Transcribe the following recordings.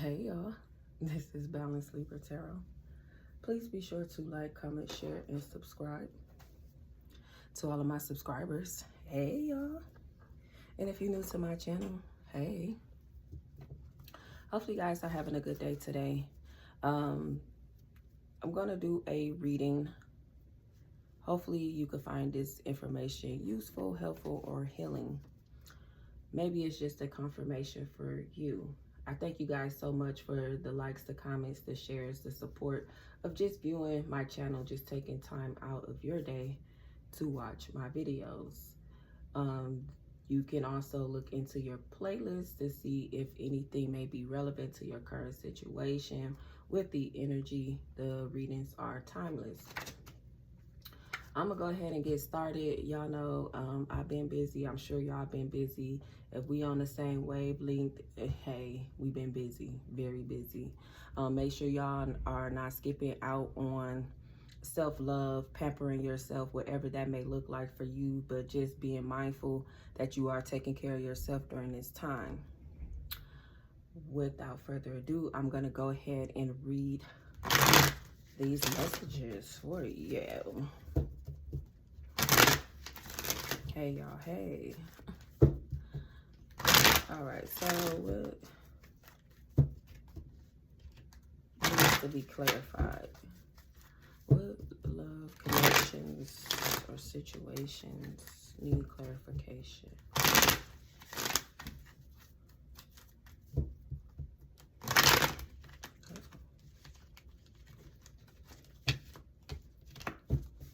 Hey y'all, this is Balanced Libra Tarot. Please be sure to like, comment, share, and subscribe. To all of my subscribers, hey y'all. And if you're new to my channel, hey. Hopefully you guys are having a good day today. I'm going to do a reading. Hopefully you can find this information useful, helpful, or healing. Maybe it's just a confirmation for you. I thank you guys so much for the likes, the comments, the shares, the support of just viewing my channel, just taking time out of your day to watch my videos. You can also look into your playlist to see if anything may be relevant to your current situation. With the energy, the readings are timeless. I'm gonna go ahead and get started. Y'all know I've been busy. I'm sure y'all been busy. If we on the same wavelength, hey, we've been busy, very busy. Make sure y'all are not skipping out on self-love, pampering yourself, whatever that may look like for you, but just being mindful that you are taking care of yourself during this time. Without further ado, I'm gonna go ahead and read these messages for you. Hey y'all, hey. All right, so what needs to be clarified? What love connections or situations need clarification?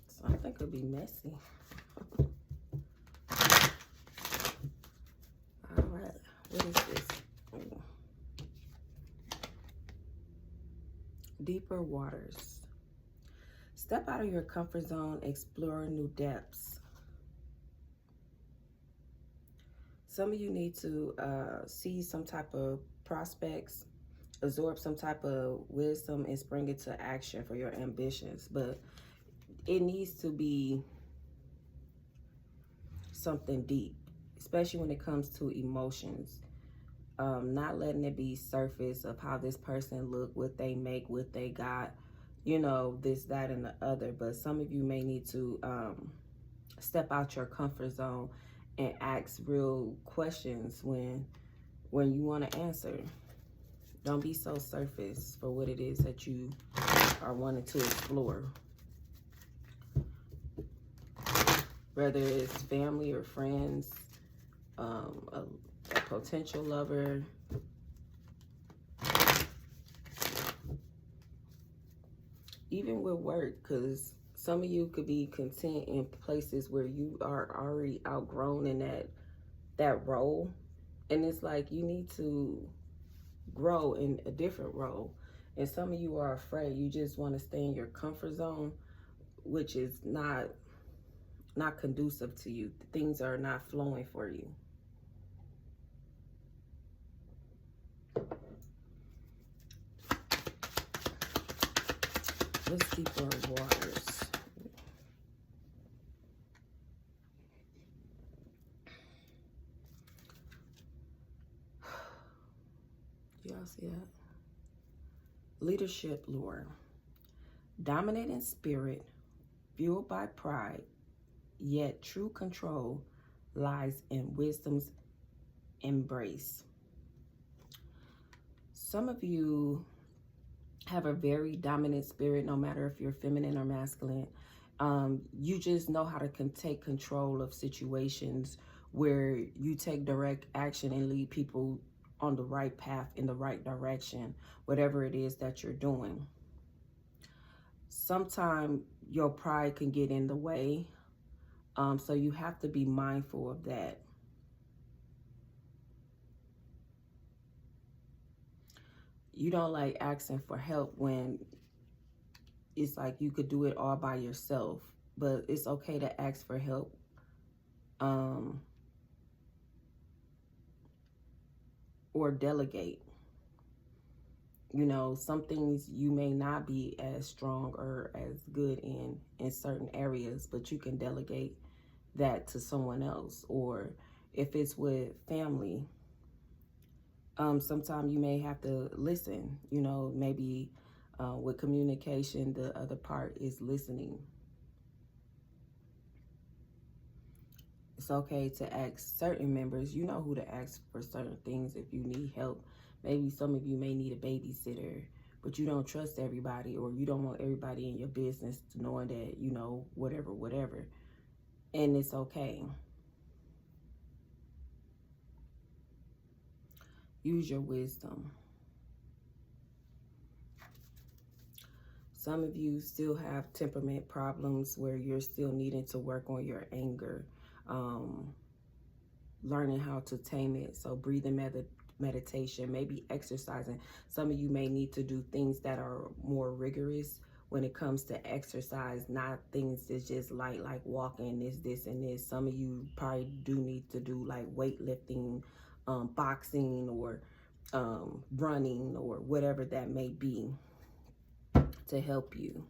Something could be messy. All right, what is this? Ooh. Deeper waters. Step out of your comfort zone, explore new depths. Some of you need to see some type of prospects, absorb some type of wisdom, and spring it to action for your ambitions. But it needs to be something deep, especially when it comes to emotions. Not letting it be surface of how this person look, what they make, what they got, you know, this, that, and the other. But some of you may need to step out your comfort zone and ask real questions when you want to answer. Don't be so surface for what it is that you are wanting to explore. Whether it's family or friends, a potential lover, even with work, because some of you could be content in places where you are already outgrown in that role, and it's like you need to grow in a different role. And some of you are afraid. You just want to stay in your comfort zone, which is not conducive to you. Things are not flowing for you. What's deeper waters? Y'all see that? Leadership lure. Dominating spirit, fueled by pride, yet true control lies in wisdom's embrace. Some of you have a very dominant spirit, no matter if you're feminine or masculine. You just know how to take control of situations where you take direct action and lead people on the right path, in the right direction, whatever it is that you're doing. Sometimes your pride can get in the way, so you have to be mindful of that. You don't like asking for help when it's like you could do it all by yourself, but it's okay to ask for help. Or delegate. You know, some things you may not be as strong or as good in certain areas, but you can delegate that to someone else. Or if it's with family, Sometimes you may have to listen, you know, maybe with communication, the other part is listening. It's okay to ask certain members, you know who to ask for certain things if you need help. Maybe some of you may need a babysitter, but you don't trust everybody, or you don't want everybody in your business to knowing that, you know, whatever. And it's okay. Use your wisdom. Some of you still have temperament problems where you're still needing to work on your anger, learning how to tame it. So breathing meditation, maybe exercising. Some of you may need to do things that are more rigorous when it comes to exercise, not things that's just light, like walking, this, and this. Some of you probably do need to do like weightlifting, boxing, or running, or whatever that may be, to help you.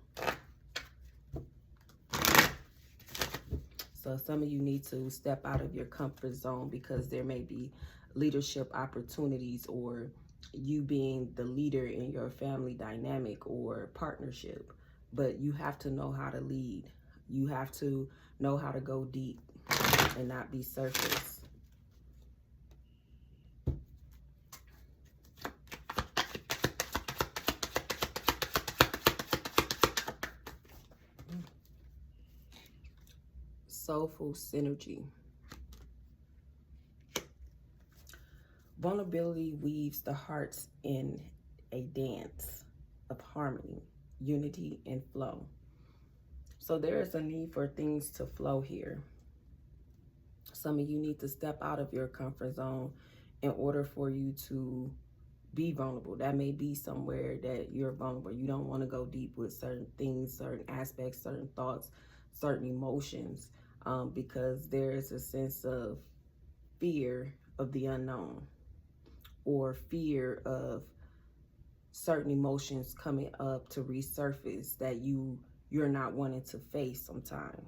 So some of you need to step out of your comfort zone because there may be leadership opportunities, or you being the leader in your family dynamic or partnership. But you have to know how to lead. You have to know how to go deep and not be surface. Soulful synergy. Vulnerability weaves the hearts in a dance of harmony, unity, and flow. So there is a need for things to flow here. Some of you need to step out of your comfort zone in order for you to be vulnerable. That may be somewhere that you're vulnerable. You don't want to go deep with certain things, certain aspects, certain thoughts, certain emotions, because there is a sense of fear of the unknown, or fear of certain emotions coming up to resurface that you're not wanting to face sometime.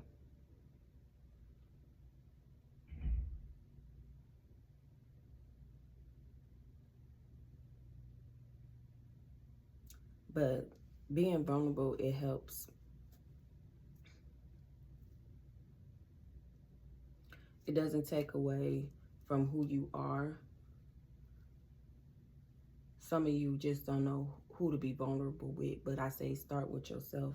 But being vulnerable, it helps. It doesn't take away from who you are. Some of you just don't know who to be vulnerable with, but I say start with yourself.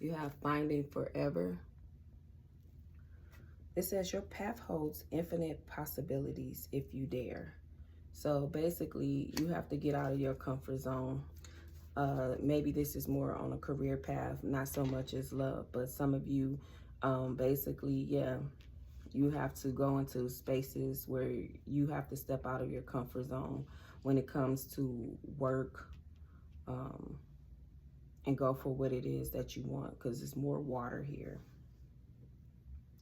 You have finding forever. It says your path holds infinite possibilities if you dare. So basically, you have to get out of your comfort zone. Maybe this is more on a career path, not so much as love, but some of you, basically, yeah, you have to go into spaces where you have to step out of your comfort zone when it comes to work, and go for what it is that you want, because it's more water here.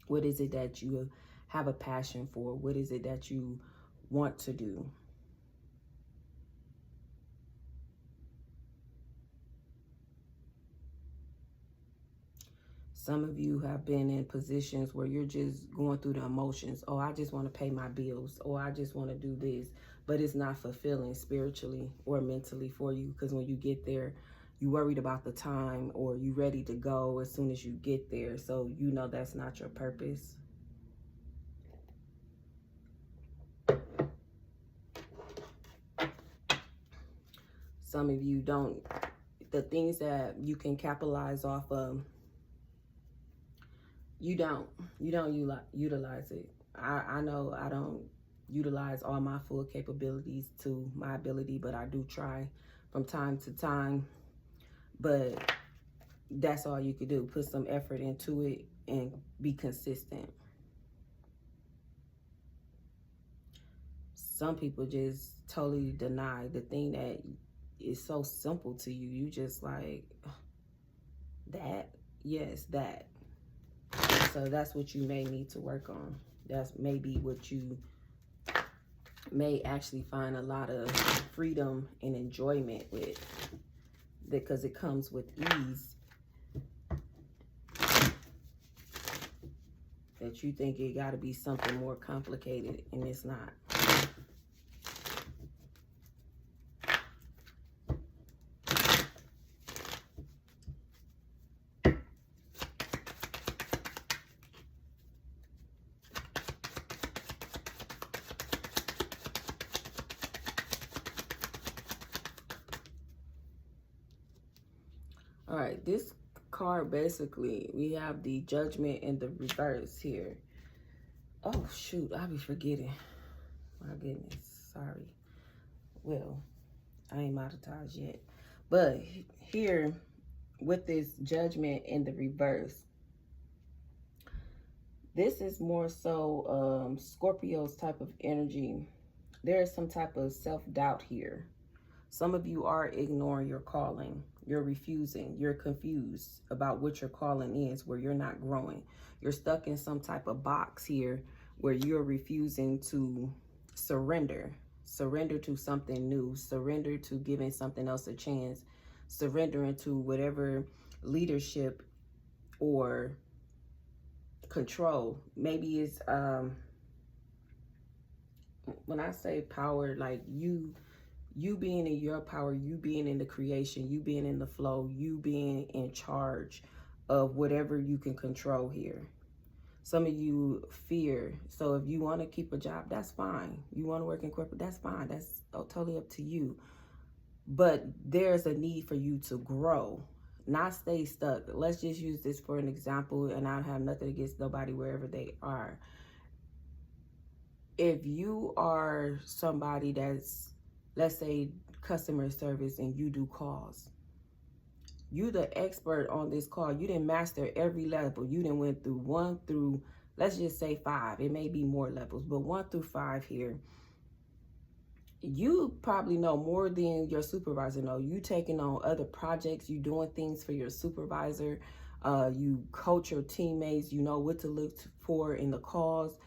What is it that you have a passion for? What is it that you want to do? Some of you have been in positions where you're just going through the emotions. Oh, I just want to pay my bills. Oh, I just want to do this. But it's not fulfilling spiritually or mentally for you, because when you get there, you worried about the time, or you ready to go as soon as you get there. So you know that's not your purpose. Some of you don't, the things that you can capitalize off of, you don't utilize it. I know I don't utilize all my full capabilities to my ability, but I do try from time to time. But that's all you could do. Put some effort into it and be consistent. Some people just totally deny the thing that is so simple to you. You just like, that? Yes, that. So that's what you may need to work on. That's maybe what you may actually find a lot of freedom and enjoyment with, because it comes with ease that you think it got to be something more complicated, and it's not. All right, this card, basically, we have the Judgment in the reverse here. Oh, shoot, I be forgetting. My goodness, sorry. Well, I ain't monetized yet. But here, with this Judgment in the reverse, this is more so Scorpio's type of energy. There is some type of self-doubt here. Some of you are ignoring your calling. You're refusing. You're confused about what your calling is, where you're not growing. You're stuck in some type of box here where you're refusing to surrender. Surrender to something new. Surrender to giving something else a chance. Surrendering to whatever leadership or control. Maybe it's, when I say power, like you being in your power, you being in the creation, you being in the flow, you being in charge of whatever you can control here. Some of you fear. So if you want to keep a job, that's fine. You want to work in corporate, that's fine. That's totally up to you. But there's a need for you to grow, not stay stuck. Let's just use this for an example, and I don't have nothing against nobody wherever they are. If you are somebody that's, let's say, customer service, and you do calls, you the expert on this call. You didn't master every level. You didn't went through 1 through, let's just say 5. It may be more levels, but 1 through 5 here. You probably know more than your supervisor know. You taking on other projects. You doing things for your supervisor. You coach your teammates. You know what to look for in the calls.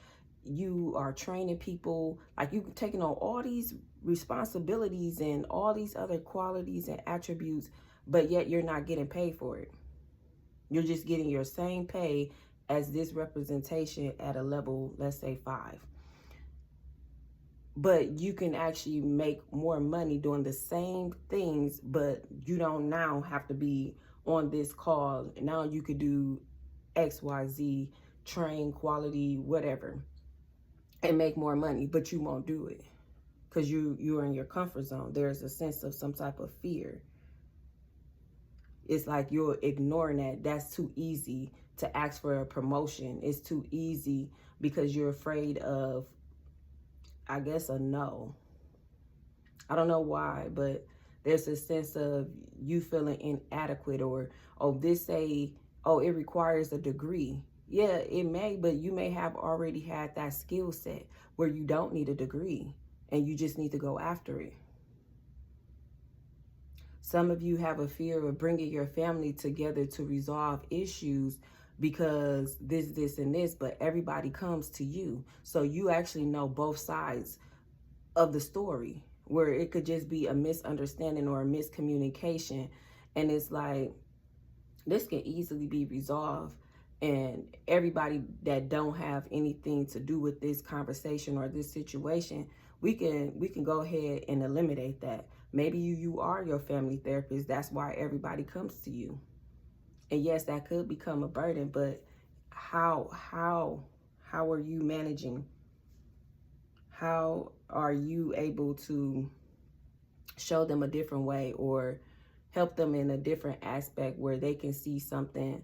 You are training people. Like, you taking on all these responsibilities and all these other qualities and attributes, but yet you're not getting paid for it. You're just getting your same pay as this representation at a level, let's say 5. But you can actually make more money doing the same things, but you don't now have to be on this call. Now you could do XYZ, train, quality, whatever, and make more money, but you won't do it because you're in your comfort zone. There's a sense of some type of fear. It's like you're ignoring that. That's too easy to ask for a promotion. It's too easy because you're afraid of, I guess, a no. I don't know why, but there's a sense of you feeling inadequate, or, oh, it requires a degree. Yeah, it may, but you may have already had that skill set where you don't need a degree and you just need to go after it. Some of you have a fear of bringing your family together to resolve issues because this, and this, but everybody comes to you. So you actually know both sides of the story, where it could just be a misunderstanding or a miscommunication. And it's like, this can easily be resolved. And everybody that don't have anything to do with this conversation or this situation, we can go ahead and eliminate that. Maybe you are your family therapist. That's why everybody comes to you. And yes, that could become a burden, but how are you managing? How are you able to show them a different way or help them in a different aspect where they can see something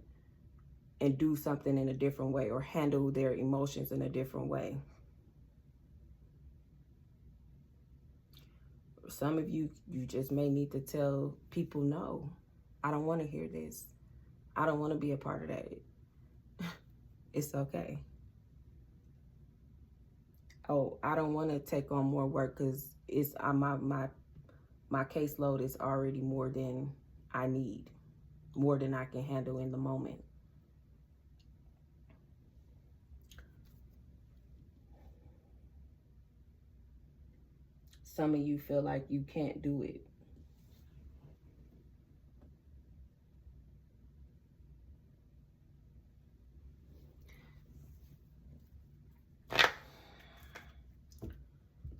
and do something in a different way, or handle their emotions in a different way? Some of you just may need to tell people, no, I don't want to hear this. I don't want to be a part of that. It's okay. Oh, I don't want to take on more work because it's my caseload is already more than I need, more than I can handle in the moment. Some of you feel like you can't do it.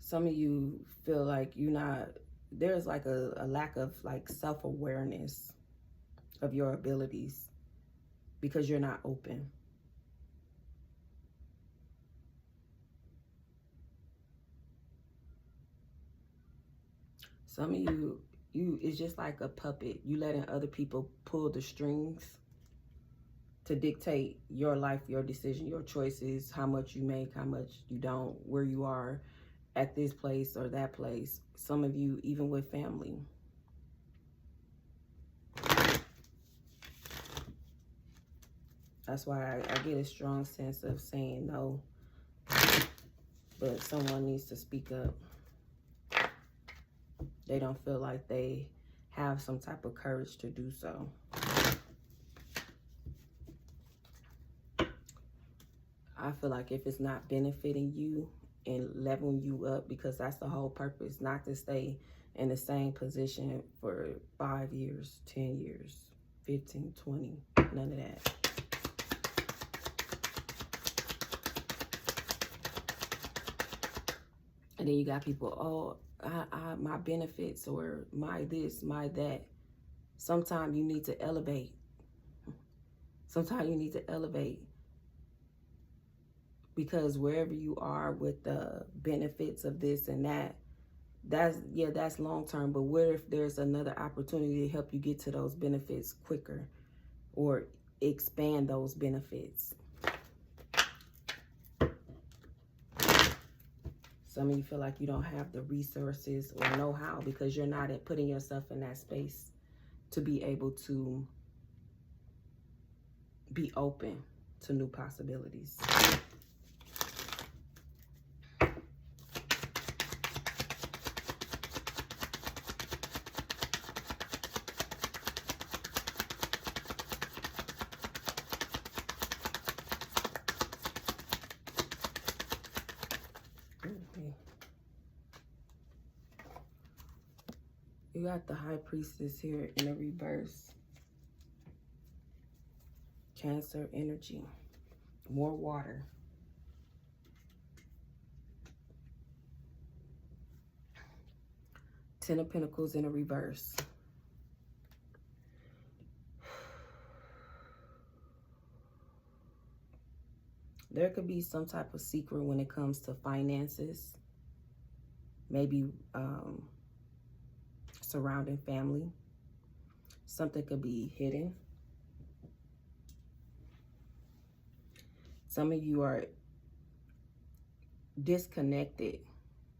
Some of you feel like there's like a lack of like self-awareness of your abilities because you're not open. Some of you, it's just like a puppet. You letting other people pull the strings to dictate your life, your decision, your choices, how much you make, how much you don't, where you are at this place or that place. Some of you, even with family. That's why I get a strong sense of saying no, but someone needs to speak up. They don't feel like they have some type of courage to do so. I feel like if it's not benefiting you and leveling you up, because that's the whole purpose, not to stay in the same position for 5 years, 10 years, 15, 20, none of that. And then you got people, my benefits or my this, my that. Sometimes you need to elevate. Sometimes you need to elevate. Because wherever you are with the benefits of this and that, that's long term. But what if there's another opportunity to help you get to those benefits quicker or expand those benefits? Some of you feel like you don't have the resources or know-how because you're not putting yourself in that space to be able to be open to new possibilities. You got the High Priestess here in a reverse. Cancer energy. More water. Ten of Pentacles in a reverse. There could be some type of secret when it comes to finances. Maybe surrounding family. Something could be hidden. Some of you are disconnected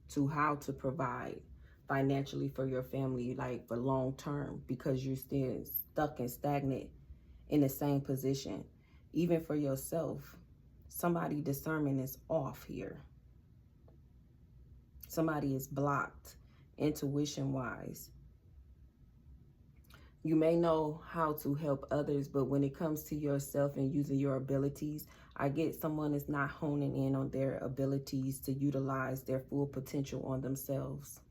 to how to provide financially for your family, like for long term, because you're still stuck and stagnant in the same position. Even for yourself, somebody discernment is off here. Somebody is blocked intuition wise. You may know how to help others, but when it comes to yourself and using your abilities, I get someone is not honing in on their abilities to utilize their full potential on themselves.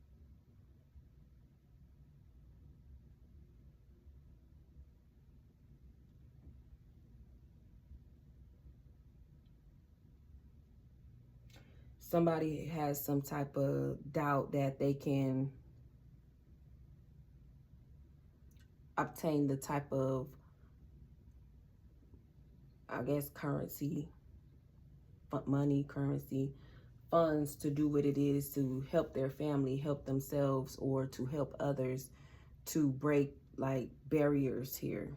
Somebody has some type of doubt that they can obtain the type of, I guess, currency, money, currency, funds to do what it is to help their family, help themselves, or to help others to break like barriers here.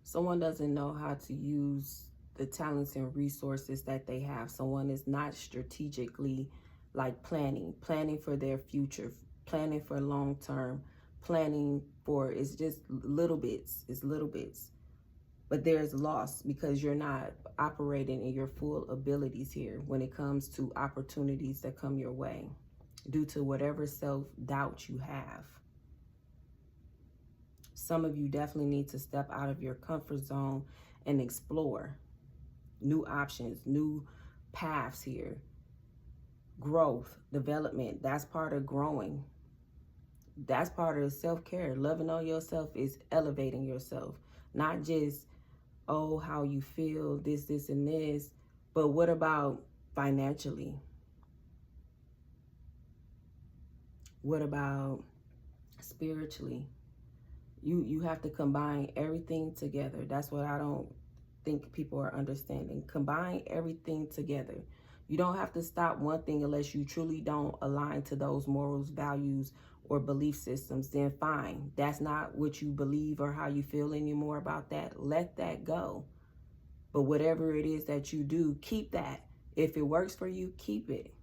Someone doesn't know how to use the talents and resources that they have. Someone is not strategically like planning for their future, planning for long term, planning for, it's just little bits, it's little bits. But there's loss because you're not operating in your full abilities here when it comes to opportunities that come your way due to whatever self-doubt you have. Some of you definitely need to step out of your comfort zone and explore new options, new paths here. Growth, development, that's part of growing. That's part of self-care. Loving on yourself is elevating yourself. Not just, oh, how you feel, this, and this, but what about financially? What about spiritually? You have to combine everything together. That's what I don't think people are understanding. Combine everything together. You don't have to stop one thing unless you truly don't align to those morals, values, or belief systems. Then fine. That's not what you believe or how you feel anymore about that. Let that go. But whatever it is that you do, keep that. If it works for you, keep it.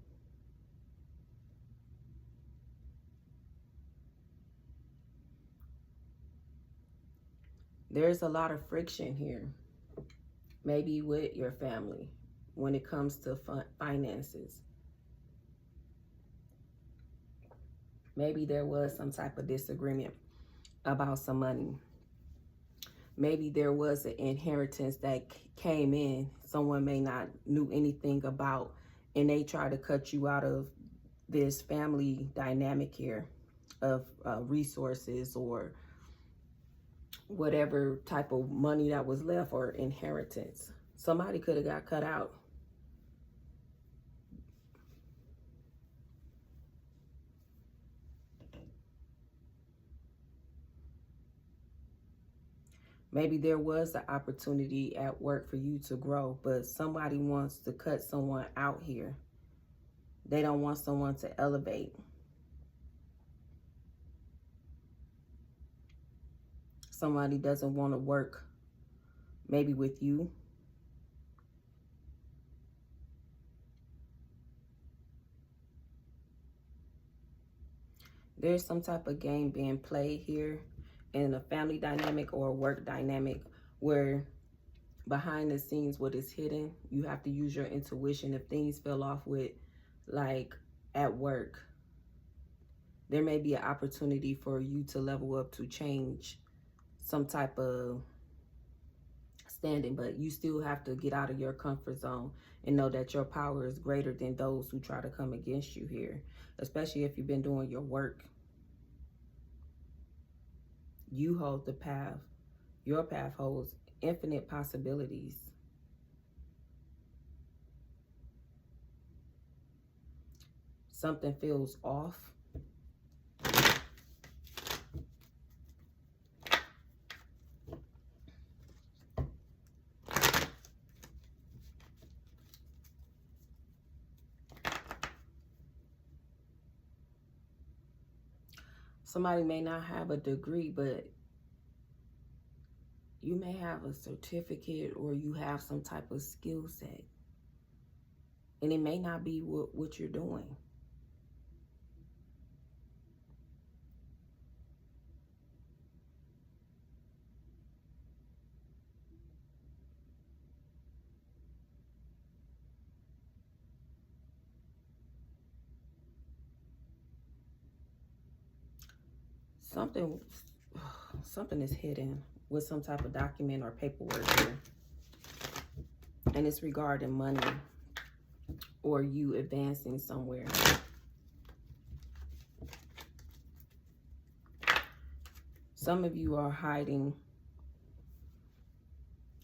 There's a lot of friction here. Maybe with your family when it comes to finances. Maybe there was some type of disagreement about some money. Maybe there was an inheritance that came in, someone may not knew anything about, and they try to cut you out of this family dynamic here of resources or whatever type of money that was left or inheritance. Somebody could have got cut out. Maybe there was the opportunity at work for you to grow, but somebody wants to cut someone out here. They don't want someone to elevate. Somebody doesn't want to work maybe with you. There's some type of game being played here in a family dynamic or a work dynamic where behind the scenes what is hidden, you have to use your intuition. If things fell off with, like, at work, there may be an opportunity for you to level up, to change some type of standing, but you still have to get out of your comfort zone and know that your power is greater than those who try to come against you here, especially if you've been doing your work. You hold the path. Your path holds infinite possibilities. Something feels off. Somebody may not have a degree, but you may have a certificate or you have some type of skill set. And it may not be what you're doing. Something is hidden with some type of document or paperwork here. And it's regarding money or you advancing somewhere. Some of you are hiding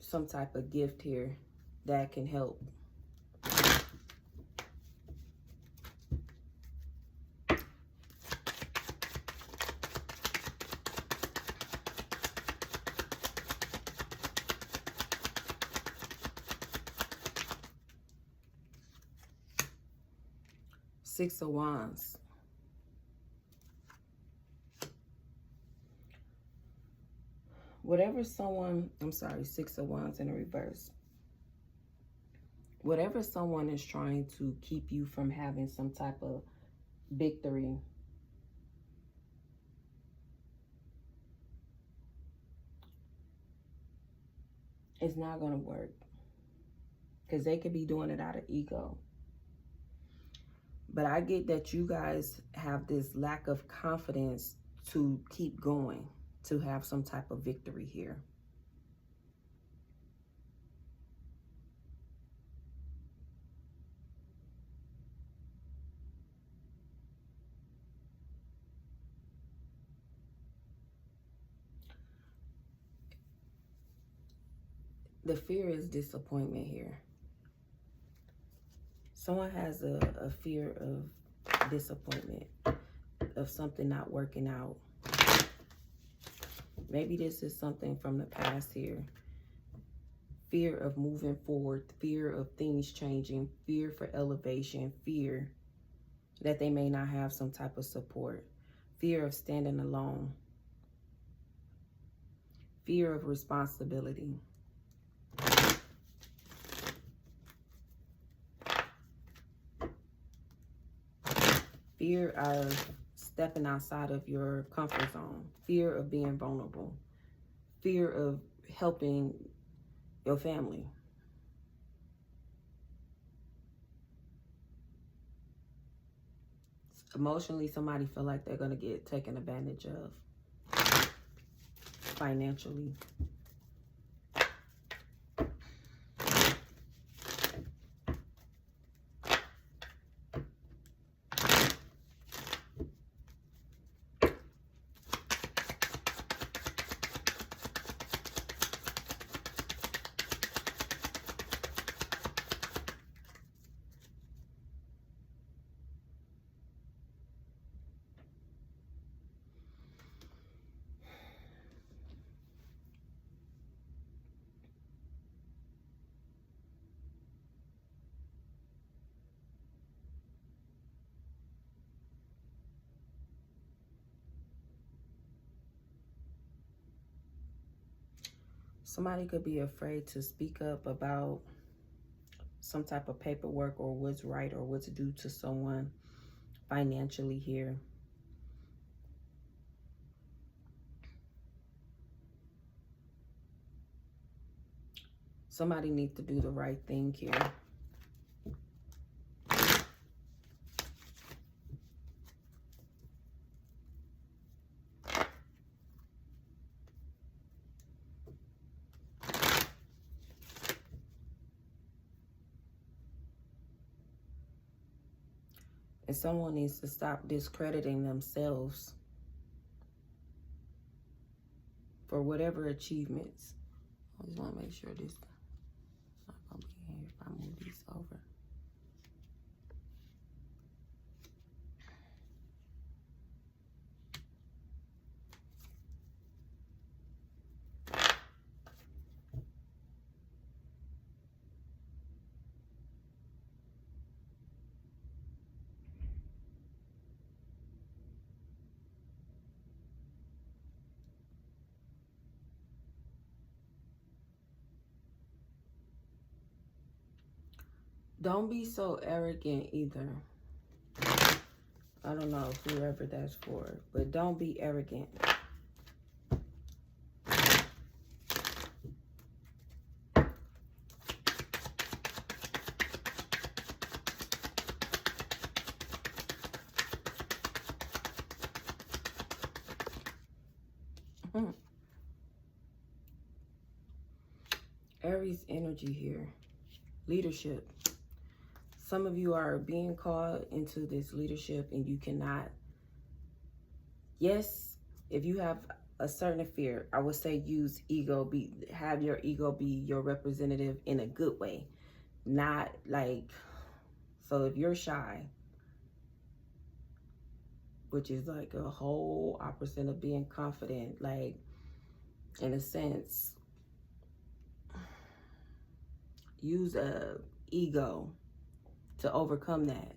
some type of gift here that can help. Six of Wands. Whatever someone, I'm sorry, Six of Wands in the reverse. Whatever someone is trying to keep you from having some type of victory, it's not going to work. Because they could be doing it out of ego. But I get that you guys have this lack of confidence to keep going, to have some type of victory here. The fear is disappointment here. Someone has a fear of disappointment, of something not working out. Maybe this is something from the past here. Fear of moving forward, fear of things changing, fear for elevation, fear that they may not have some type of support, fear of standing alone, fear of responsibility. Fear of stepping outside of your comfort zone, fear of being vulnerable, fear of helping your family. Emotionally, somebody feel like they're going to get taken advantage of financially. Somebody could be afraid to speak up about some type of paperwork or what's right or what's due to someone financially here. Somebody needs to do the right thing here. And someone needs to stop discrediting themselves for whatever achievements. I just want to make sure this is not going to be here if I move these over. Don't be so arrogant either. I don't know whoever that's for, but don't be arrogant. Aries energy here. Leadership. Some of you are being called into this leadership and you cannot. Yes, if you have a certain fear, I would say use ego. Have your ego be your representative in a good way. Not like, so if you're shy, which is like a whole opposite of being confident, like in a sense, use a ego to overcome that,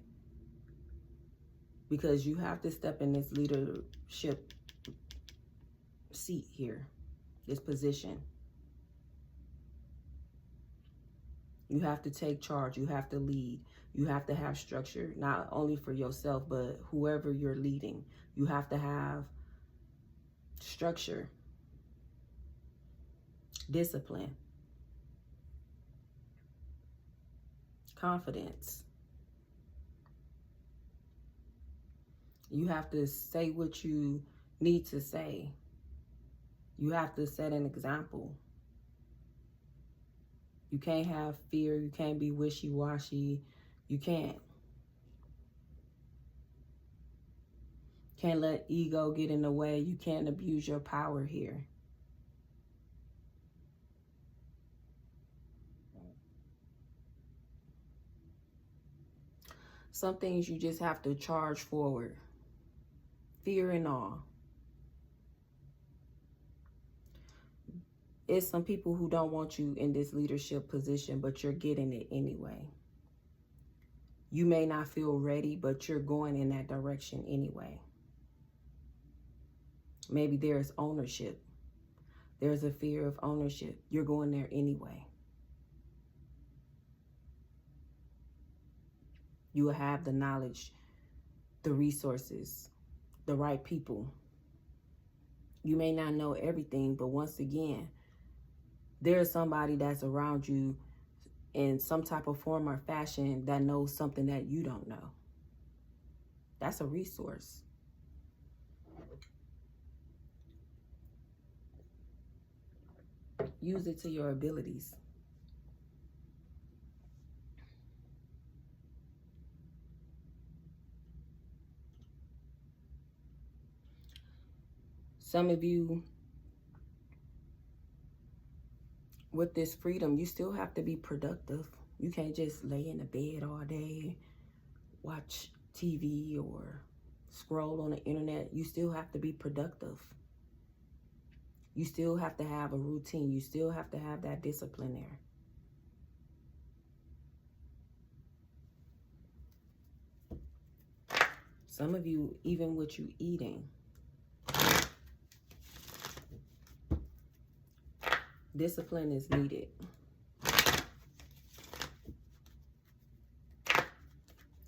because you have to step in this leadership seat here, this position. You have to take charge. You have to lead. You have to have structure, not only for yourself, but whoever you're leading. You have to have structure, discipline, confidence. You have to say what you need to say. You have to set an example. You can't have fear. You can't be wishy-washy. You can't. Can't let ego get in the way. You can't abuse your power here. Some things you just have to charge forward. Fear and all. It's some people who don't want you in this leadership position, but you're getting it anyway. You may not feel ready, but you're going in that direction anyway. Maybe there's ownership. There's a fear of ownership. You're going there anyway. You will have the knowledge, the resources, the right people. You may not know everything, but once again, there's somebody that's around you in some type of form or fashion that knows something that you don't know. That's a resource. Use it to your abilities. Some of you, with this freedom, you still have to be productive. You can't just lay in the bed all day, watch TV or scroll on the internet. You still have to be productive. You still have to have a routine. You still have to have that discipline there. Some of you, even with you eating, discipline is needed.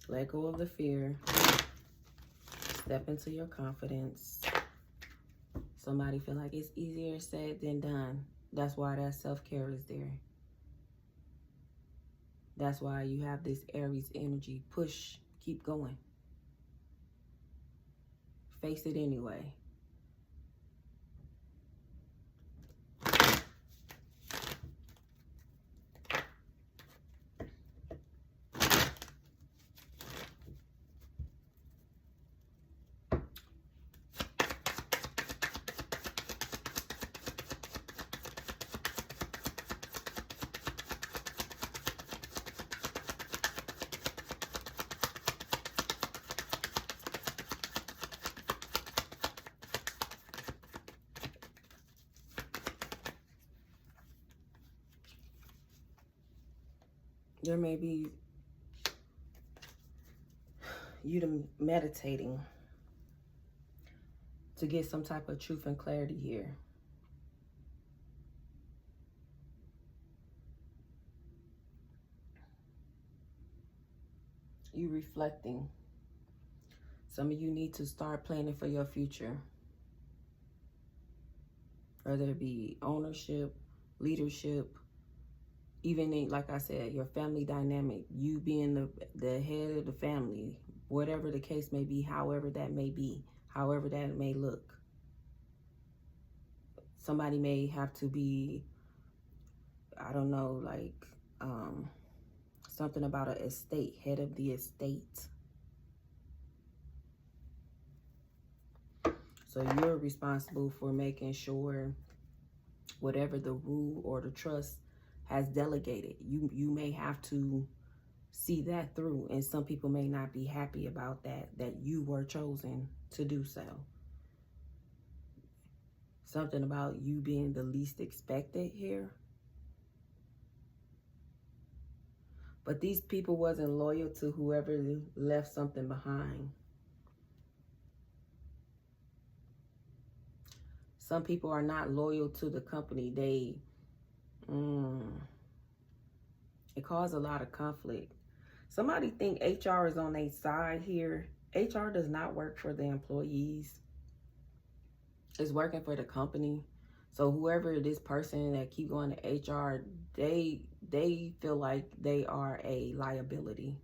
Let go of the fear. Step into your confidence. Somebody feel like it's easier said than done. That's why that self-care is there. That's why you have this Aries energy. Push, keep going. Face it anyway. There may be you meditating to get some type of truth and clarity here. You reflecting. Some of you need to start planning for your future. Whether it be ownership, leadership, even in, like I said, your family dynamic, you being the head of the family, whatever the case may be, however that may be, however that may look. Somebody may have to be, I don't know, like something about an estate, head of the estate. So you're responsible for making sure whatever the rule or the trust has delegated, you may have to see that through, and some people may not be happy about that you were chosen to do so. Something about you being the least expected here. But these people wasn't loyal to whoever left something behind. Some people are not loyal to the company. It caused a lot of conflict. Somebody think HR is on their side here. HR does not work for the employees. It's working for the company. So whoever this person that keep going to HR, they feel like they are a liability.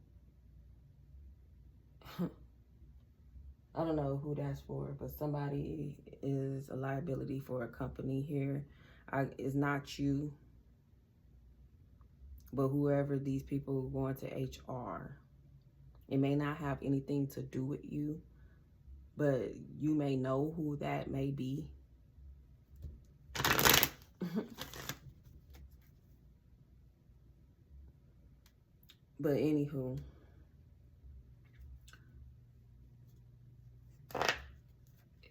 I don't know who that's for, but somebody is a liability for a company here. It's not you, but whoever these people going to HR. It may not have anything to do with you, but you may know who that may be. But anywho,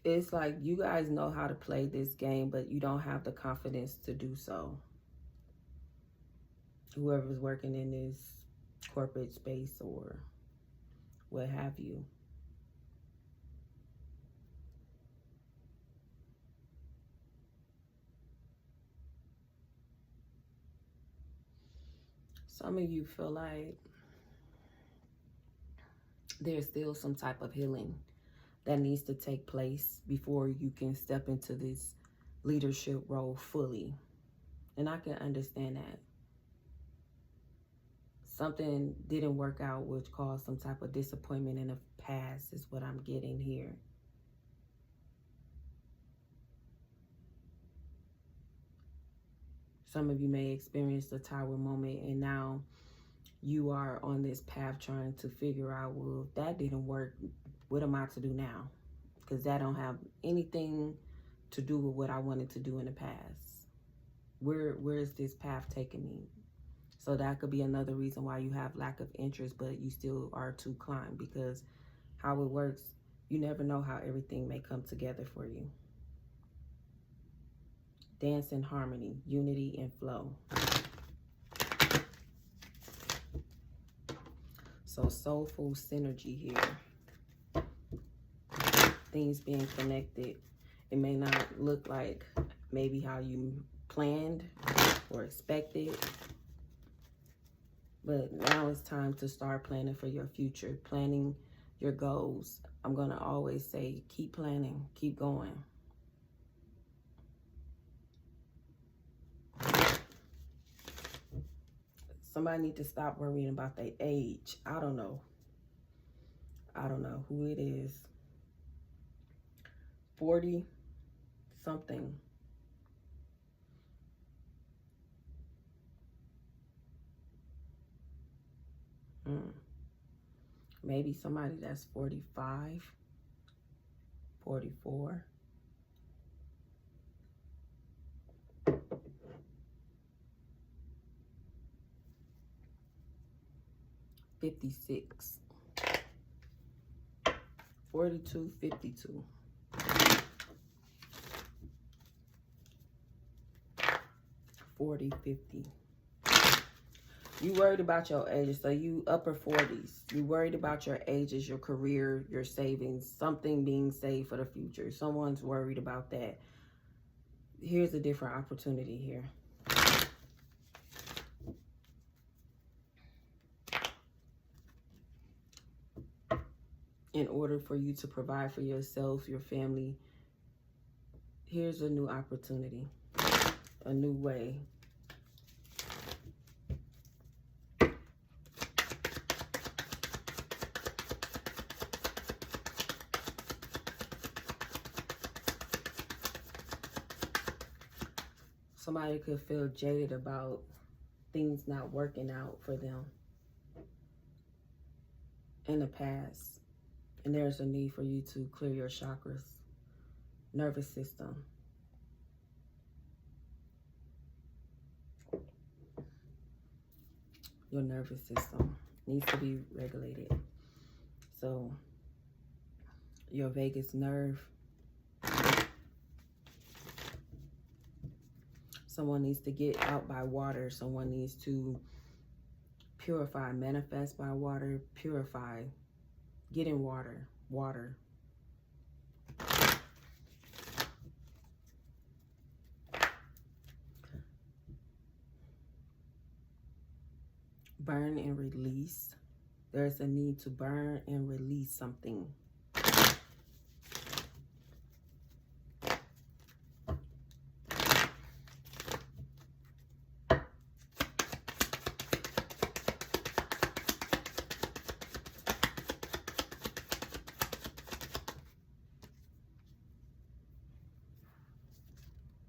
It's like you guys know how to play this game, but you don't have the confidence to do so. Whoever's working in this corporate space or what have you. Some of you feel like there's still some type of healing that needs to take place before you can step into this leadership role fully. And I can understand that. Something didn't work out, which caused some type of disappointment in the past, is what I'm getting here. Some of you may experience the tower moment, and now you are on this path trying to figure out, well, if that didn't work, what am I to do now? Because that don't have anything to do with what I wanted to do in the past. Where is this path taking me? So that could be another reason why you have lack of interest, but you still are to climb, because how it works, you never know how everything may come together for you. Dance in harmony, unity and flow. So soulful synergy here. Things being connected. It may not look like maybe how you planned or expected, but now it's time to start planning for your future, planning your goals. I'm going to always say, keep planning, keep going. Somebody need to stop worrying about their age. I don't know who it is. 40 something. Maybe somebody that's 45, 44. 56. 42, 52. 40, 50. You worried about your ages, so you upper 40s. You worried about your ages, your career, your savings, something being saved for the future. Someone's worried about that. Here's a different opportunity here. In order for you to provide for yourself, your family, here's a new opportunity, a new way. Somebody could feel jaded about things not working out for them in the past. And there's a need for you to clear your chakras, nervous system. Your nervous system needs to be regulated. So your vagus nerve. Someone needs to get out by water. Someone needs to purify, manifest by water, purify, get in water, water. Burn and release. There's a need to burn and release something.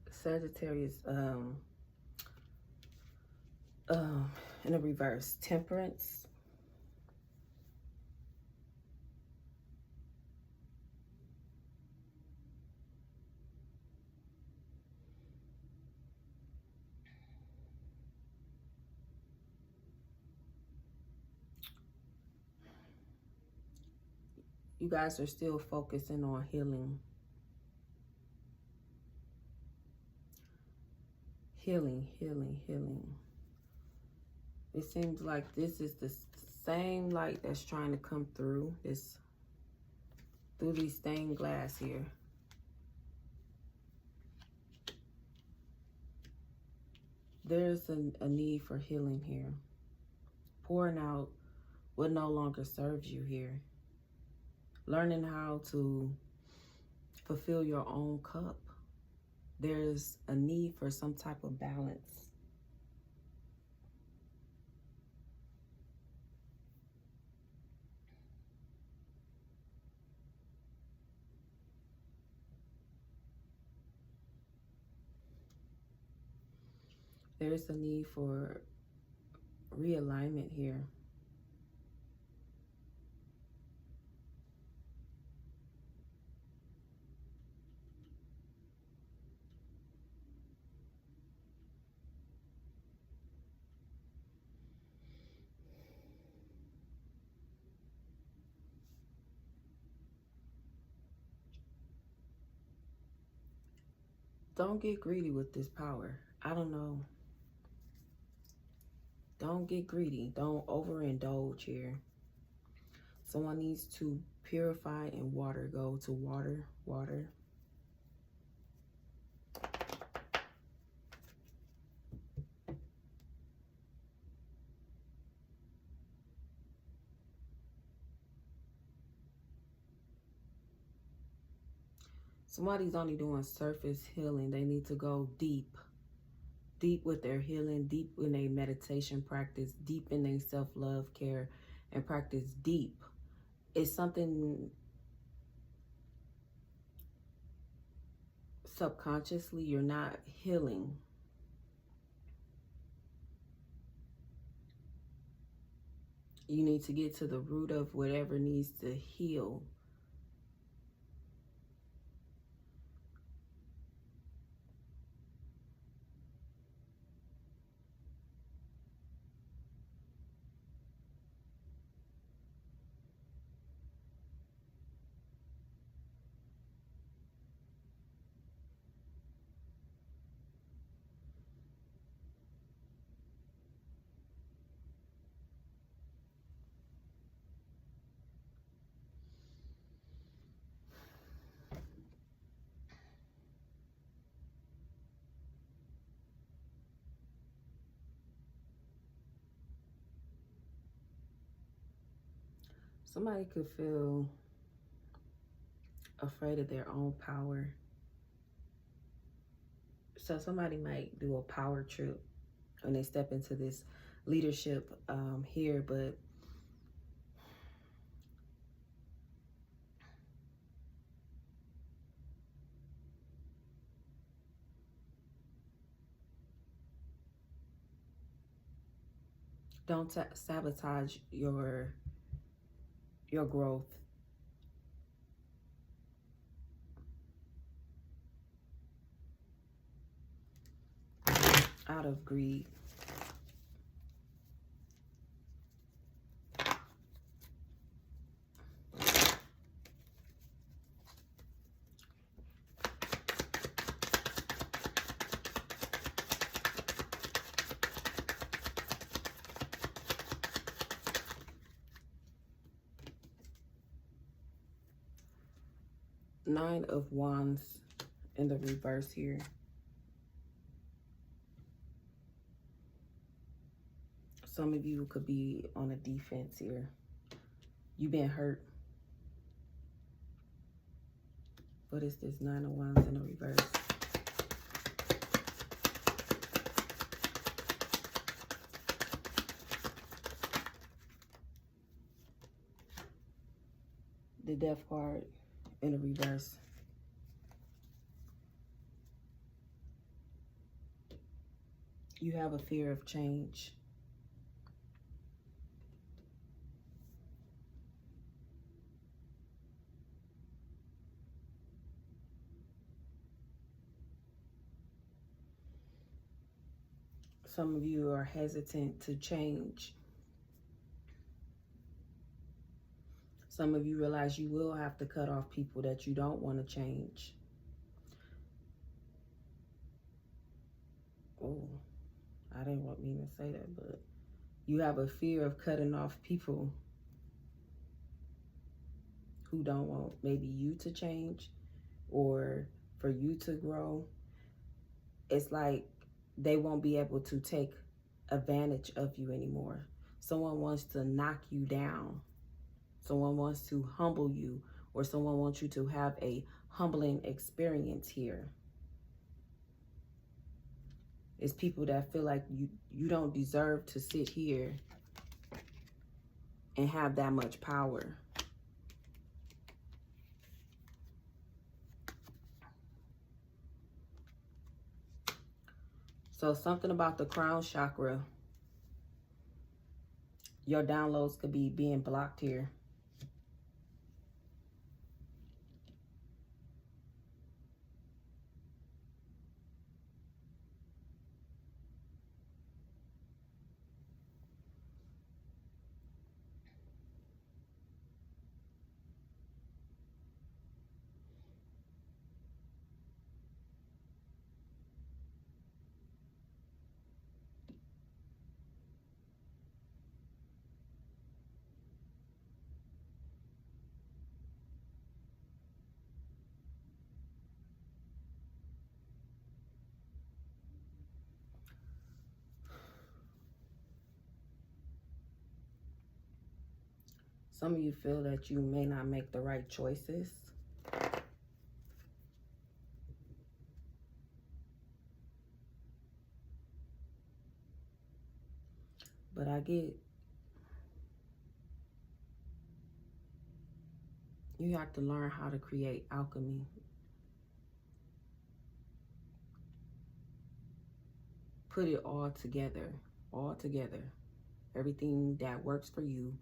Sagittarius, in the reverse, temperance. You guys are still focusing on healing healing, healing, healing. It seems like this is the same light that's trying to come through these stained glass here. There's a need for healing here. Pouring out what no longer serves you here. Learning how to fulfill your own cup. There's a need for some type of balance. There's a need for realignment here. Don't get greedy with this power. I don't know. Don't get greedy. Don't overindulge here. Someone needs to purify and water. Go to water, water. Somebody's only doing surface healing. They need to go deep. Deep with their healing, deep in their meditation practice, deep in their self-love care and practice deep. It's something subconsciously you're not healing. You need to get to the root of whatever needs to heal. Somebody could feel afraid of their own power. So somebody might do a power trip when they step into this leadership here, but don't sabotage your growth. Out of greed. Nine of Wands in the reverse here. Some of you could be on a defense here. You've been hurt. What is this? Nine of Wands in the reverse. The Death card in the reverse. You have a fear of change. Some of you are hesitant to change. Some of you realize you will have to cut off people that you don't want to change. oh, I didn't want me to say that, but you have a fear of cutting off people who don't want maybe you to change or for you to grow. It's like they won't be able to take advantage of you anymore. Someone wants to knock you down. Someone wants to humble you, or someone wants you to have a humbling experience here. It's people that feel like you don't deserve to sit here and have that much power. So something about the crown chakra, your downloads could be being blocked here. Some of you feel that you may not make the right choices. But I get, you have to learn how to create alchemy. Put it all together, all together. Everything that works for you,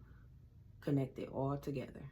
connect it all together.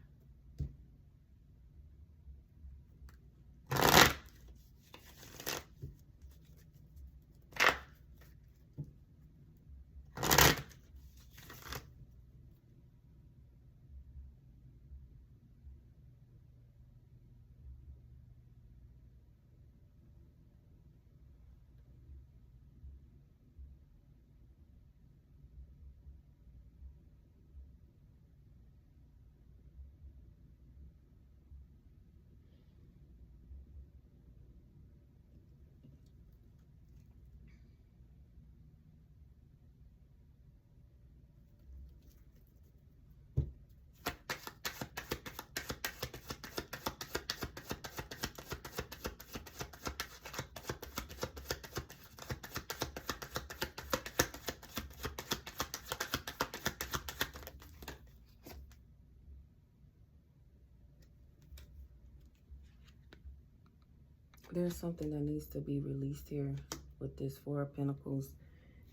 There's something that needs to be released here with this Four of Pentacles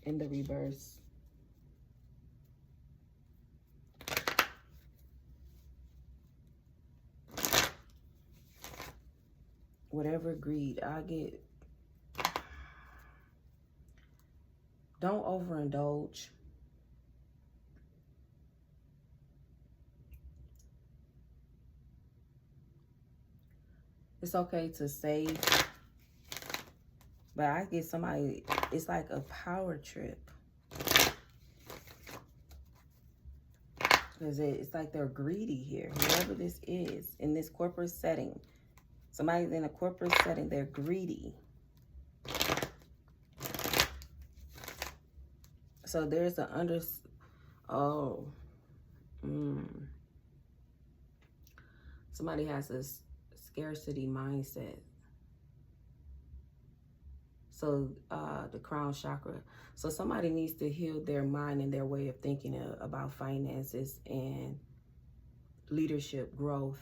in the reverse. Whatever greed I get, don't overindulge. It's okay to save, but I get somebody, it's like a power trip. Because it's like they're greedy here, whoever this is, in this corporate setting. Somebody's in a corporate setting, they're greedy. So there's an somebody has this scarcity mindset. So the crown chakra. So somebody needs to heal their mind and their way of thinking about finances and leadership growth.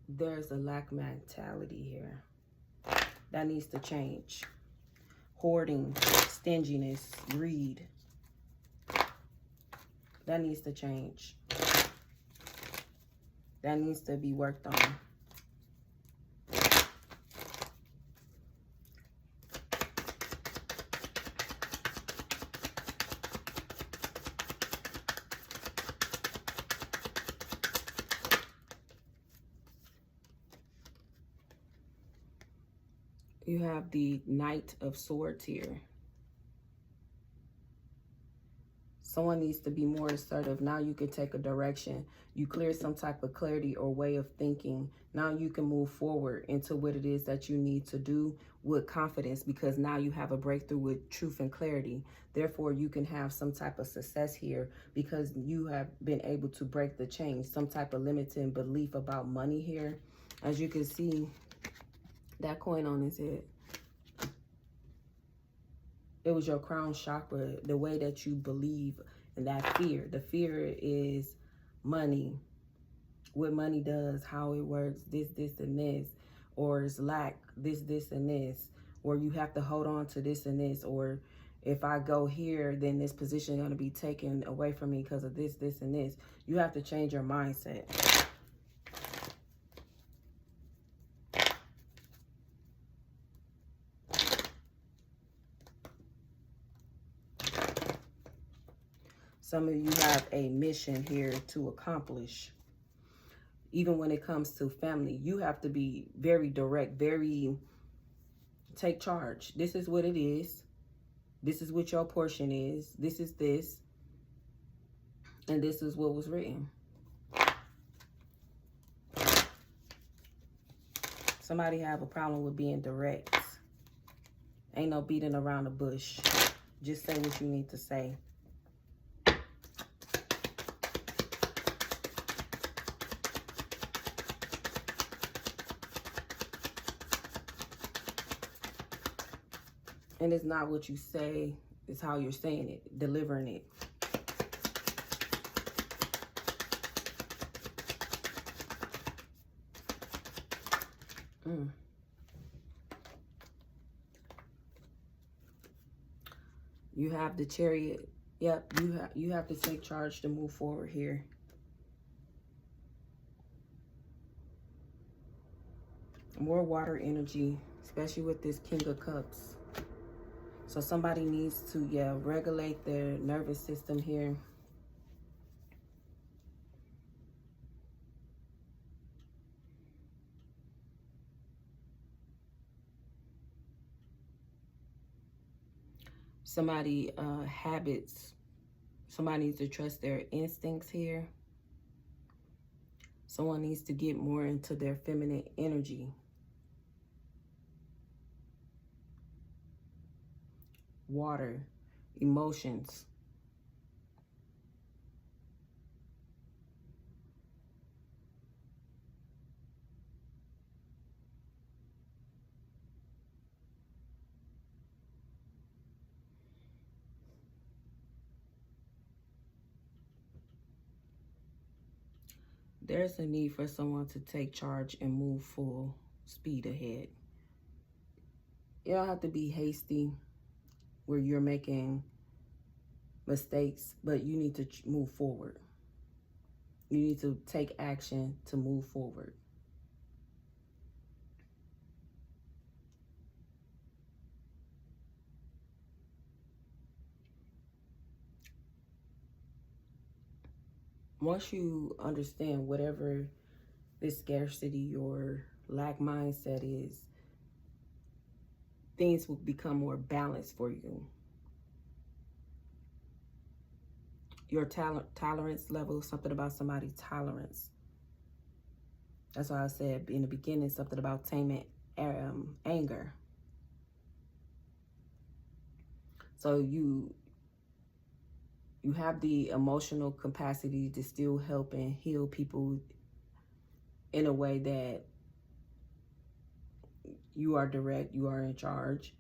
There's a lack mentality here that needs to change. Hoarding, stinginess, greed. That needs to change. That needs to be worked on. You have the Knight of Swords here. Someone needs to be more assertive. Now you can take a direction. You clear some type of clarity or way of thinking. Now you can move forward into what it is that you need to do with confidence, because now you have a breakthrough with truth and clarity. Therefore, you can have some type of success here because you have been able to break the chain. Some type of limiting belief about money here. As you can see, that coin on his head. It was your crown chakra, the way that you believe in that fear. The fear is money, what money does, how it works, this, and this, or it's lack, this, and this, or you have to hold on to this and this, or if I go here, then this position is going to be taken away from me because of this, and this. You have to change your mindset. Some of you have a mission here to accomplish. Even when it comes to family, you have to be very direct, take charge. This is what it is. This is what your portion is. This is this. And this is what was written. Somebody have a problem with being direct. Ain't no beating around the bush. Just say what you need to say. And it's not what you say, it's how you're saying it, delivering it. You have the Chariot. Yep, you have to take charge to move forward here. More water energy, especially with this King of Cups. So somebody needs to, regulate their nervous system here. Somebody habits. Somebody needs to trust their instincts here. Someone needs to get more into their feminine energy. Water, emotions. There's a need for someone to take charge and move full speed ahead. You don't have to be hasty where you're making mistakes, but you need to move forward. You need to take action to move forward. Once you understand whatever this scarcity or lack mindset is, things will become more balanced for you. Your tolerance level, something about somebody's tolerance. That's why I said in the beginning, something about taming anger. So you have the emotional capacity to still help and heal people in a way that you are direct, you are in charge.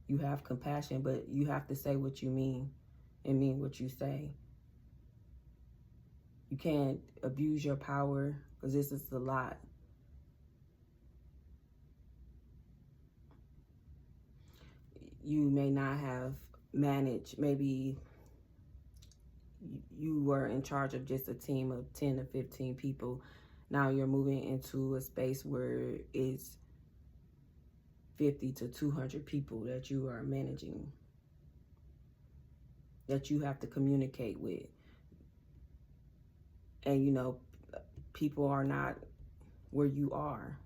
You have compassion, but you have to say what you mean and mean what you say. You can't abuse your power because this is a lot. You may not have managed, maybe you were in charge of just a team of 10 to 15 people. Now you're moving into a space where it's 50 to 200 people that you are managing, that you have to communicate with. And, people are not where you are.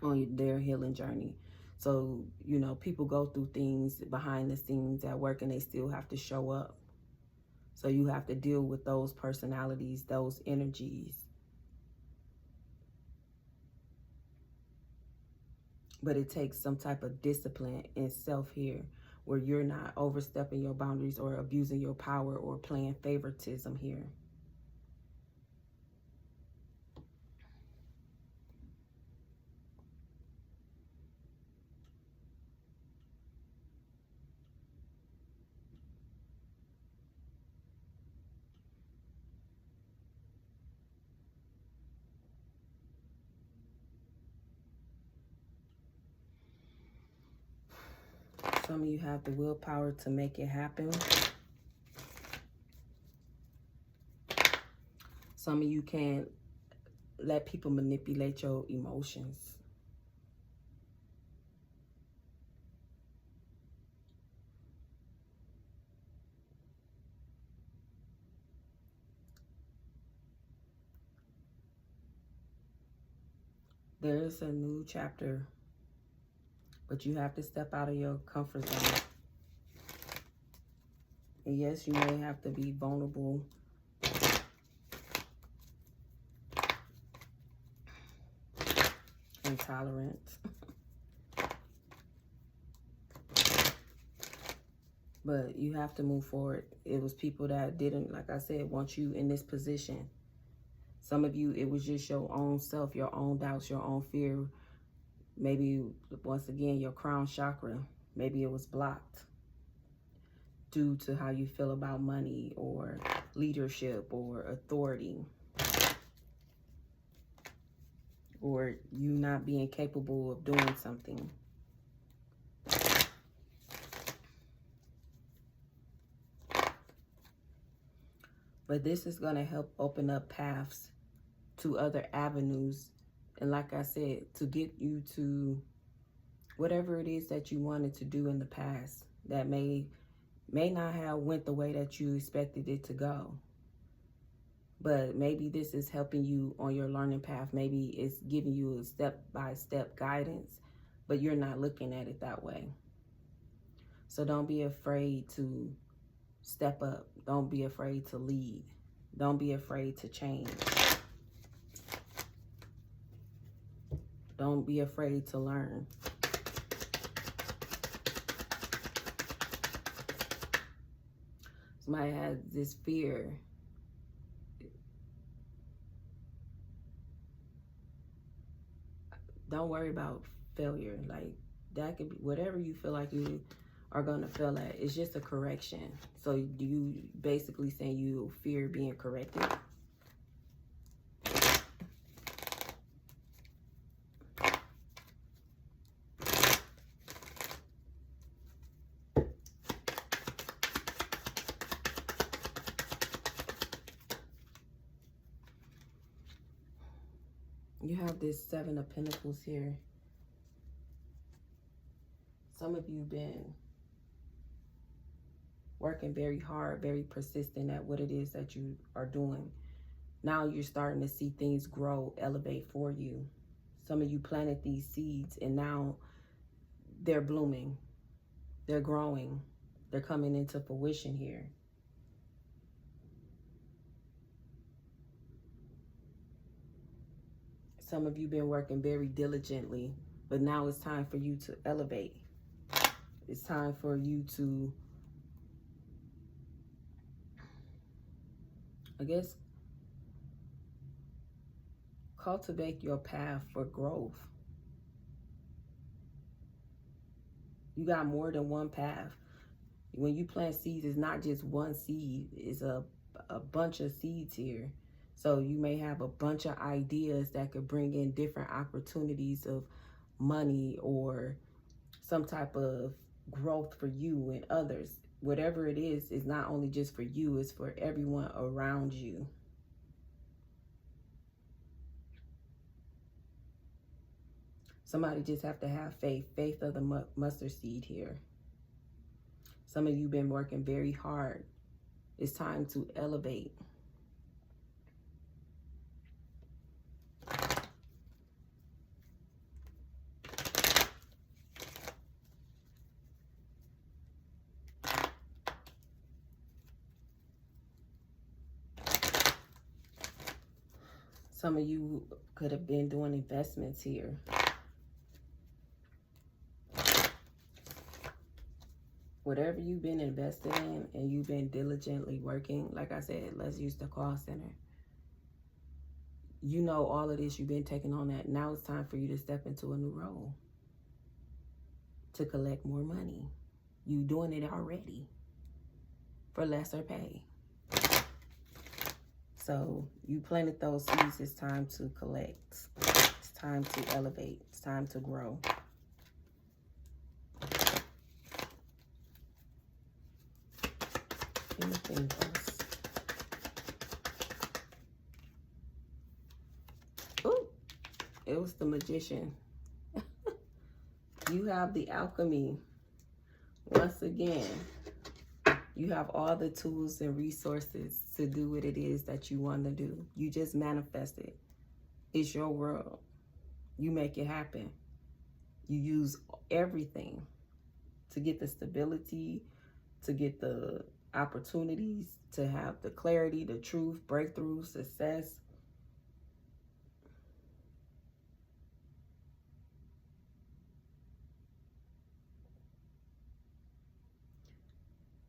on their healing journey. So, you know, people go through things behind the scenes at work and they still have to show up. So you have to deal with those personalities, those energies. But it takes some type of discipline and self here, where you're not overstepping your boundaries or abusing your power or playing favoritism here. Some of you have the willpower to make it happen. Some of you can't let people manipulate your emotions. There is a new chapter, but you have to step out of your comfort zone. And yes, you may have to be vulnerable. Intolerant. But you have to move forward. It was people that didn't, like I said, want you in this position. Some of you, it was just your own self, your own doubts, your own fear. Maybe, once again, your crown chakra. Maybe it was blocked due to how you feel about money or leadership or authority. Or you not being capable of doing something. But this is going to help open up paths to other avenues. And like I said, to get you to whatever it is that you wanted to do in the past that may not have went the way that you expected it to go. But maybe this is helping you on your learning path. Maybe it's giving you a step-by-step guidance, but you're not looking at it that way. So don't be afraid to step up. Don't be afraid to lead. Don't be afraid to change. Don't be afraid to learn. Somebody has this fear. Don't worry about failure. Like, that could be whatever you feel like you are going to fail at. It's just a correction. So you basically saying you fear being corrected. You have this Seven of Pentacles here. Some of you been working very hard, very persistent at what it is that you are doing. Now you're starting to see things grow, elevate for you. Some of you planted these seeds and now they're blooming. They're growing. They're coming into fruition here. Some of you been working very diligently, but now it's time for you to elevate. It's time for you to, I guess, cultivate your path for growth. You got more than one path. When you plant seeds, it's not just one seed. It's a bunch of seeds here. So you may have a bunch of ideas that could bring in different opportunities of money or some type of growth for you and others. Whatever it is not only just for you, it's for everyone around you. Somebody just have to have faith. Faith of the mustard seed here. Some of you been working very hard. It's time to elevate. Some of you could have been doing investments here. Whatever you've been invested in and you've been diligently working, like I said, let's use the call center. You know all of this, you've been taking on that. Now it's time for you to step into a new role to collect more money. You doing it already for lesser pay. So you planted those seeds. It's time to collect. It's time to elevate. It's time to grow. Anything else? Ooh, it was the Magician. You have the Alchemy. Once again, you have all the tools and resources to do what it is that you want to do. You just manifest it. It's your world. You make it happen. You use everything to get the stability, to get the opportunities, to have the clarity, the truth, breakthrough, success.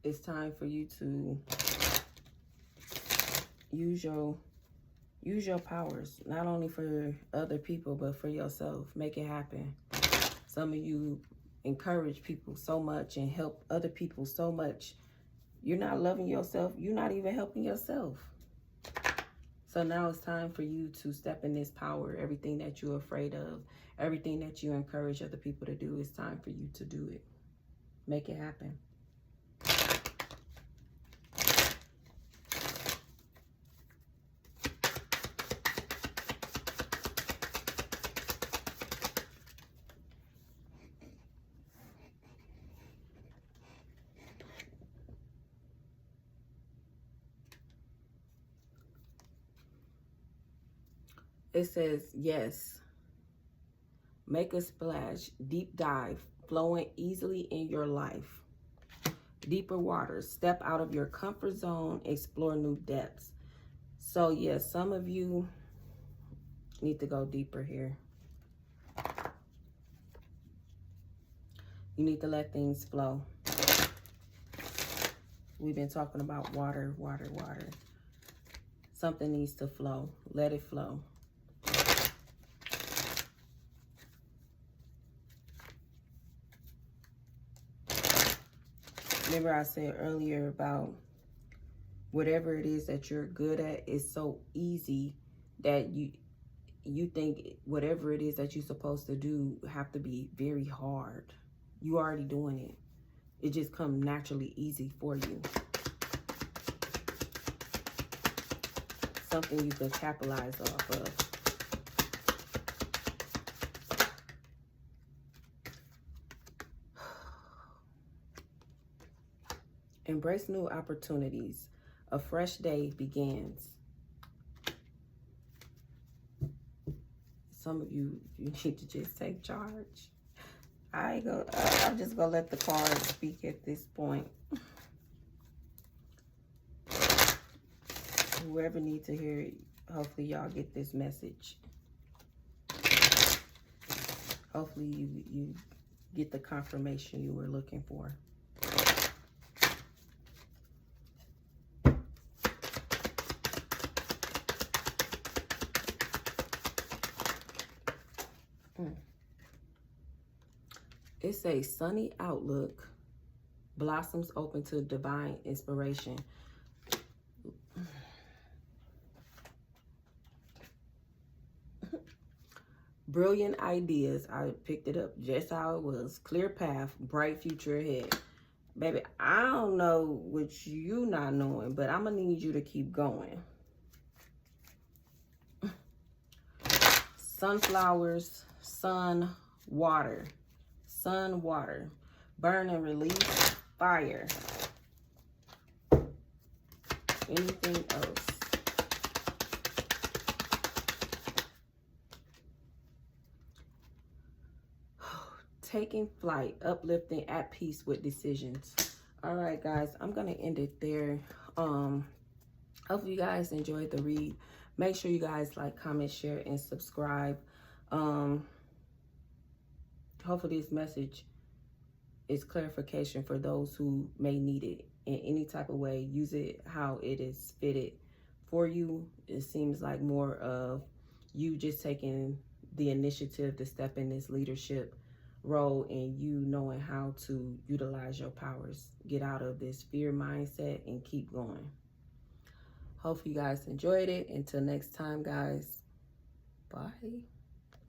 It's time for you to use your powers, not only for other people, but for yourself. Make it happen. Some of you encourage people so much and help other people so much. You're not loving yourself. You're not even helping yourself. So now it's time for you to step in this power. Everything that you're afraid of, everything that you encourage other people to do, it's time for you to do it. Make it happen. It says, yes, make a splash, deep dive, flowing easily in your life. Deeper waters, step out of your comfort zone, explore new depths. So yes, some of you need to go deeper here. You need to let things flow. We've been talking about water, water, water. Something needs to flow. Let it flow. Remember I said earlier about whatever it is that you're good at is so easy that you think whatever it is that you're supposed to do have to be very hard. You already doing it. It just comes naturally easy for you. Something you can capitalize off of. Embrace new opportunities. A fresh day begins. Some of you need to just take charge. I'm just gonna let the cards speak at this point. Whoever needs to hear it, hopefully y'all get this message. Hopefully you get the confirmation you were looking for. It's a sunny outlook, blossoms open to divine inspiration. Brilliant ideas. I picked it up just how it was. Clear path, bright future ahead. Baby, I don't know what you not knowing, but I'm going to need you to keep going. Sunflowers, sun, water. Sun, water. Burn and release fire. Anything else? Taking flight, uplifting, at peace with decisions. All right, guys, I'm going to end it there. Hope you guys enjoyed the read. Make sure you guys like, comment, share, and subscribe. Hopefully this message is clarification for those who may need it in any type of way. Use it how it is fitted for you. It seems like more of you just taking the initiative to step in this leadership role and you knowing how to utilize your powers. Get out of this fear mindset and keep going. Hopefully you guys enjoyed it. Until next time, guys. Bye.